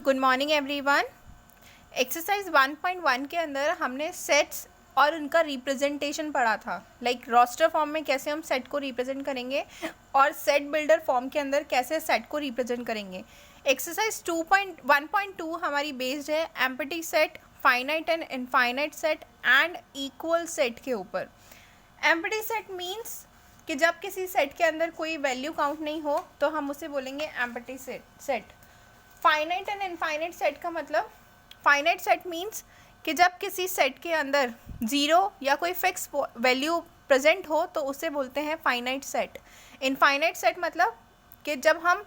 Good morning everyone. Exercise 1.1 के अंदर हमने सेट्स और उनका रिप्रेजेंटेशन पढ़ा था। लाइक रोस्टर फॉर्म में कैसे हम सेट को रिप्रेजेंट करेंगे और सेट बिल्डर फॉर्म के अंदर कैसे सेट को रिप्रेजेंट करेंगे। एक्सरसाइज 1.2 हमारी बेस्ड है empty set, finite and infinite set and equal set के ऊपर। एम्प्टी सेट मीन्स कि जब किसी सेट के अंदर कोई वैल्यू काउंट नहीं हो तो हम उसे बोलेंगे empty set. Finite and infinite set का मतलब, फाइनाइट सेट मीन्स कि जब किसी सेट के अंदर ज़ीरो या कोई फिक्स वैल्यू प्रेजेंट हो तो उसे बोलते हैं फाइनाइट सेट। इनफाइनाइट सेट मतलब कि जब हम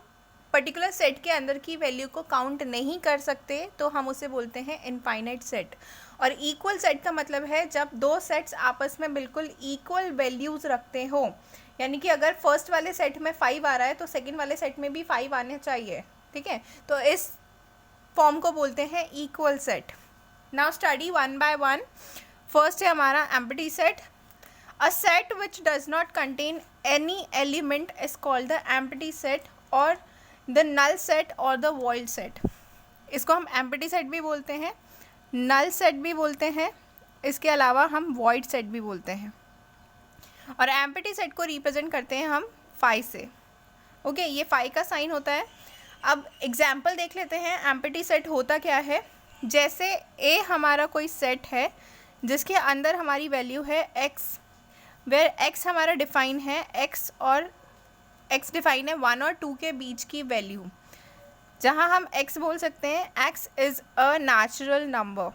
पर्टिकुलर सेट के अंदर की वैल्यू को काउंट नहीं कर सकते तो हम उसे बोलते हैं इनफाइनाइट सेट। और इक्वल सेट का मतलब है जब दो सेट्स आपस में बिल्कुल इक्वल वैल्यूज़ रखते हो, यानी कि अगर फर्स्ट वाले सेट में 5 आ रहा है तो सेकंड वाले सेट में भी 5 आने चाहिए, ठीक है। तो इस फॉर्म को बोलते हैं equal set. Now study one by one. First है हमारा empty set. A set which does not contain any element is called the empty set और द नल सेट और द वॉइड सेट। इसको हम एम्प्टी सेट भी बोलते हैं, null set भी बोलते हैं, इसके अलावा हम वॉइड सेट भी बोलते हैं। और एम्प्टी सेट को रिप्रेजेंट करते हैं हम 5 से। ओके, ये 5 का साइन होता है। अब एग्जाम्पल देख लेते हैं एम्प्टी सेट होता क्या है। जैसे ए हमारा कोई सेट है जिसके अंदर हमारी वैल्यू है x, वेयर x हमारा डिफाइन है x और x डिफाइन है 1 और 2 के बीच की वैल्यू, जहां हम x बोल सकते हैं x is a natural number.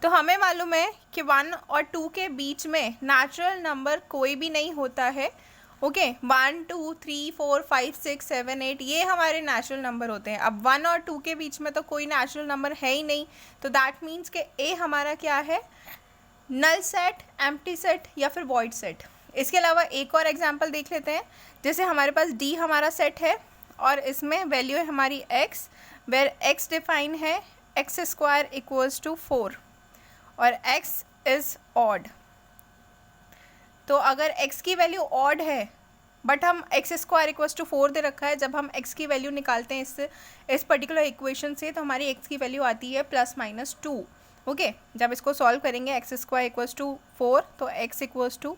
तो हमें मालूम है कि 1 और 2 के बीच में नेचुरल नंबर कोई भी नहीं होता है। ओके, 1 2 3 4 5 6 7 8 ये हमारे नेचुरल नंबर होते हैं। अब 1 और 2 के बीच में तो कोई नेचुरल नंबर है ही नहीं, तो दैट मीन्स कि ए हमारा क्या है, नल सेट, एम्प्टी सेट या फिर वॉइड सेट। इसके अलावा एक और एग्जांपल देख लेते हैं। जैसे हमारे पास डी हमारा सेट है और इसमें वैल्यू है हमारी एक्स, वेयर एक्स डिफाइन है एक्स स्क्वायर इक्वल्स टू 4 और x इज़ ऑड। तो अगर x की वैल्यू ऑड है बट हम एक्स स्क्वायर इक्वल्स टू 4 दे रखा है, जब हम x की वैल्यू निकालते हैं इस पर्टिकुलर इक्वेशन से तो हमारी x की वैल्यू आती है +-2। ओके, जब इसको सॉल्व करेंगे एक्स स्क्वायर इक्वल्स टू 4 तो x equals to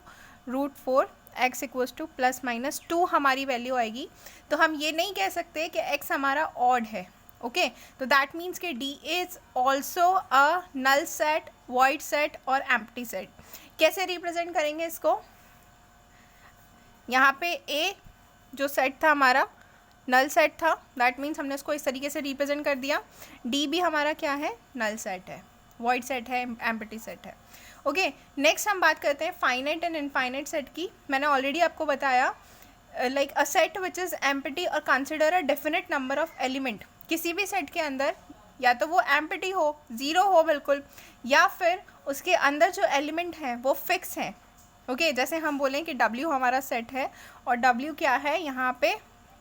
√4, x equals to +-2 हमारी वैल्यू आएगी। तो हम ये नहीं कह सकते कि x हमारा ऑड है। ओके, तो दैट मीन्स कि D is also a null set, void set और एम्प्टी सेट। कैसे रिप्रेजेंट करेंगे इसको, यहाँ पे A जो सेट था हमारा नल सेट था, दैट मीन्स हमने इसको इस तरीके से रिप्रेजेंट कर दिया। D भी हमारा क्या है, नल सेट है, वॉइड सेट है, एम्प्टी सेट है। ओके, नेक्स्ट हम बात करते हैं फाइनाइट एंड इनफाइनाइट सेट की। मैंने ऑलरेडी आपको बताया like a set which is empty और consider a definite number of element. किसी भी सेट के अंदर या तो वो एम्प्टी हो, ज़ीरो हो बिल्कुल, या फिर उसके अंदर जो एलिमेंट हैं वो फिक्स हैं। ओके, जैसे हम बोलें कि W हमारा सेट है और W क्या है यहाँ पे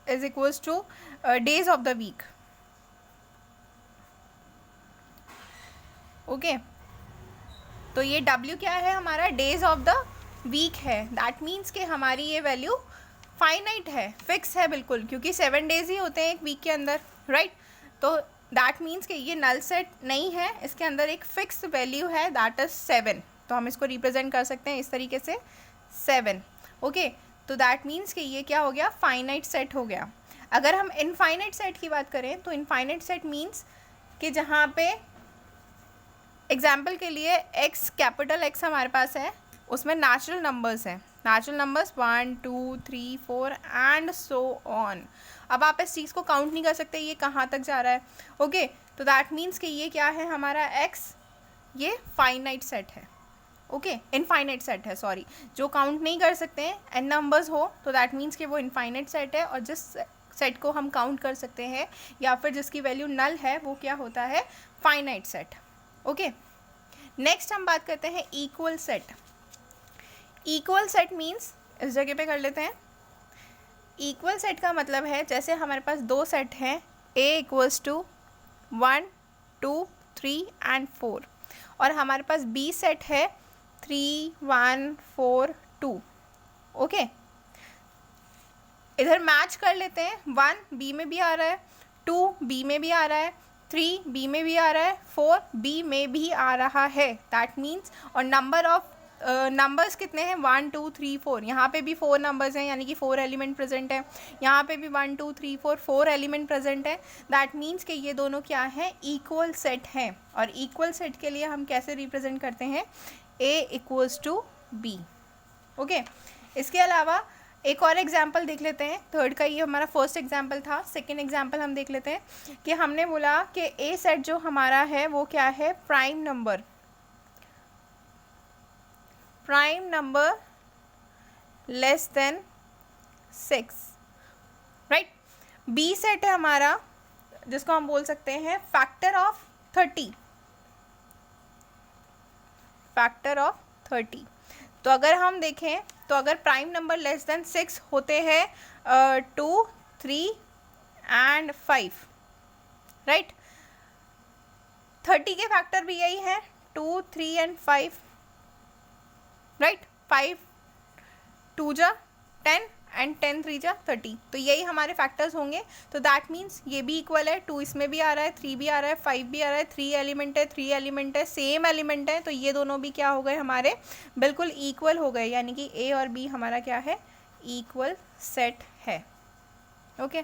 is equals to days of the week. Okay, तो ये W क्या है हमारा, डेज ऑफ द वीक है। दैट मीन्स कि हमारी ये वैल्यू फाइनाइट है, फिक्स है बिल्कुल, क्योंकि 7 डेज ही होते हैं एक वीक के अंदर, राइट। तो दैट मीन्स कि ये नल सेट नहीं है, इसके अंदर एक फिक्स वैल्यू है दैट इज 7। तो हम इसको रिप्रेजेंट कर सकते हैं इस तरीके से 7। ओके, तो दैट मीन्स कि ये क्या हो गया, फाइनाइट सेट हो गया। अगर हम इनफाइनाइट सेट की बात करें तो इनफाइनाइट सेट मीन्स कि जहाँ पे एग्जाम्पल के लिए x कैपिटल X हमारे पास है, उसमें नेचुरल नंबर्स हैं, natural numbers 1 2 3 4 and so on. अब आप इस चीज़ को काउंट नहीं कर सकते ये कहाँ तक जा रहा है। ओके, तो दैट मीन्स कि ये क्या है हमारा x, ये फाइनाइट सेट है। ओके, इनफाइनाइट सेट है, सॉरी, जो काउंट नहीं कर सकते हैं, एन नंबर्स हो तो दैट मीन्स कि वो इनफाइनाइट सेट है। और जिस सेट को हम काउंट कर सकते हैं या फिर जिसकी वैल्यू नल है वो क्या होता है, फाइनाइट सेट। ओके, नेक्स्ट हम बात करते हैं equal set. Equal set means, इस जगह पे कर लेते हैं। इक्वल सेट का मतलब है जैसे हमारे पास दो सेट हैं, A इक्वल्स टू 1 2 3 एंड 4 और हमारे पास B सेट है 3 1 4 2। ओके, इधर मैच कर लेते हैं, 1 बी में भी आ रहा है, 2 बी में भी आ रहा है, 3 बी में भी आ रहा है, 4 बी में भी आ रहा है, दैट मीन्स, और नंबर ऑफ नंबर्स कितने हैं, 1 2 3 4, यहाँ पे भी 4 नंबर्स हैं, यानी कि 4 एलिमेंट प्रेजेंट है, यहाँ पे भी 1 2 3 4 एलिमेंट प्रेजेंट है, दैट मीन्स कि ये दोनों क्या हैं, इक्वल सेट हैं। और इक्वल सेट के लिए हम कैसे रिप्रेजेंट करते हैं, A equals to B। Okay, इसके अलावा एक और एग्जाम्पल देख लेते हैं, थर्ड का ये हमारा फर्स्ट एग्जाम्पल था, सेकेंड एग्जाम्पल हम देख लेते हैं कि हमने बोला कि ए सेट जो हमारा है वो क्या है, prime number less than 6, right. B set है हमारा जिसको हम बोल सकते हैं फैक्टर ऑफ 30, तो अगर हम देखें तो अगर प्राइम नंबर लेस देन 6 होते हैं 2 3 एंड 5, राइट। 30 के फैक्टर भी यही है, 2 3 एंड 5, राइट। 5 2 जा 10 एंड 10 3 जा 30, तो यही हमारे फैक्टर्स होंगे। तो दैट मीन्स ये भी इक्वल है, 2 इसमें भी आ रहा है, 3 भी आ रहा है, 5 भी आ रहा है, 3 एलिमेंट है, सेम एलिमेंट है, तो ये दोनों भी क्या हो गए हमारे, बिल्कुल इक्वल हो गए, यानी कि ए और बी हमारा क्या है, इक्वल सेट है। ओके